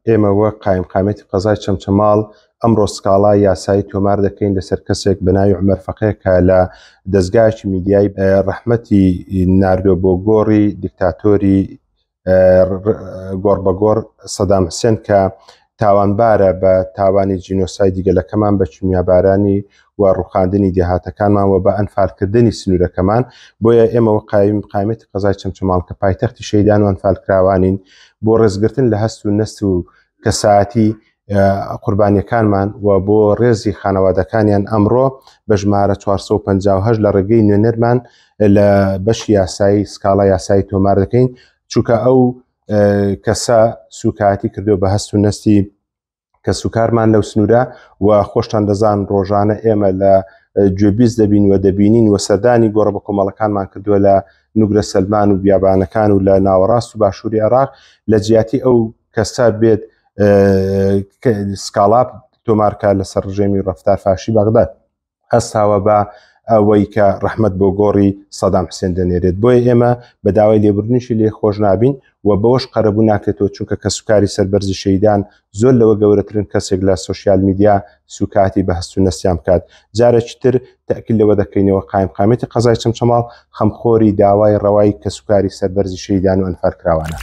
ئێمە وەک قایمقامێتی قەزای چەمچەماڵ ئەمڕۆ سکاڵای یاسایی تۆمار دەکەین لەسەر کەسێک بە ناوی عومەر فەقێ کە لە دەستگایەکی میدیای ڕەحمەتی ناردۆ بۆ گۆڕی دیکتاتۆری گۆڕبەگۆڕ سەدام حوسێن کە تاوانبارە بە تاوانی جینۆسایدی گەلەکەمان بە کیمیابارانی و ڕووخاندنی دێهاتەکانمان و بە ئەنفالکردنی سنوورەکەمان. بۆیە ئێمە وە قایمقامێتی قەزای چەمچەماڵ کە پایتەختی شەیدان و ئەنفالکراوانین بۆ ڕێزگرتن لە هەست و نەست و کەسایەتی قوربانیەکانمان و بۆ ڕێزی خانەوادەکانیان ئەمڕۆ بە ژمارە 458 لە ڕێگەی نوێنەرمان لە بەشی یاسایی سکاڵای یاسایی تۆمار دەکەین، چونکە ئەو کەسە سوکایەتی کردو بە هەست و نەستی کە سوکارمان لەو سنوورە و خۆشتان دەزان ڕۆژانە ئێمە لە گوێبیست دەبین و دەبینین و سەردانی گۆڕە بە کۆمەڵەکانمان کردووە لە نوگرە سەلمان و بیابانەکان و لە ناوەڕاست و باشووری عێراق لە جیاتی ئەو کەسە بێت سکاڵا تۆمارکە لەسەر ڕژێمی ڕەفتار فاشی بەغداد هەستاوە بە ئەوەی کە ڕەحمەت بۆ گۆڕی سەدام حوسێن دەنێرێت. بۆیە ئێمە بە داوای لێبوردنیشی لێ خۆش نابین و بەوەش قەرەبوو ناکرێتەوە، چونکە کە سوکاری سەربەرزی شەیدان زۆر لەوە گەورەترن کەسێک لە سۆشیال میدیا سوکاتی بە هەست و نەستیان بکات. جارێکی تر تەئکید لەوە دەکەینەوە قایمقامێتی قەزای چەمچەماڵ خەمخۆری داوای ڕەوای کە سوکاری سەربەرزی شەیدان و ئەنفالکراوانە.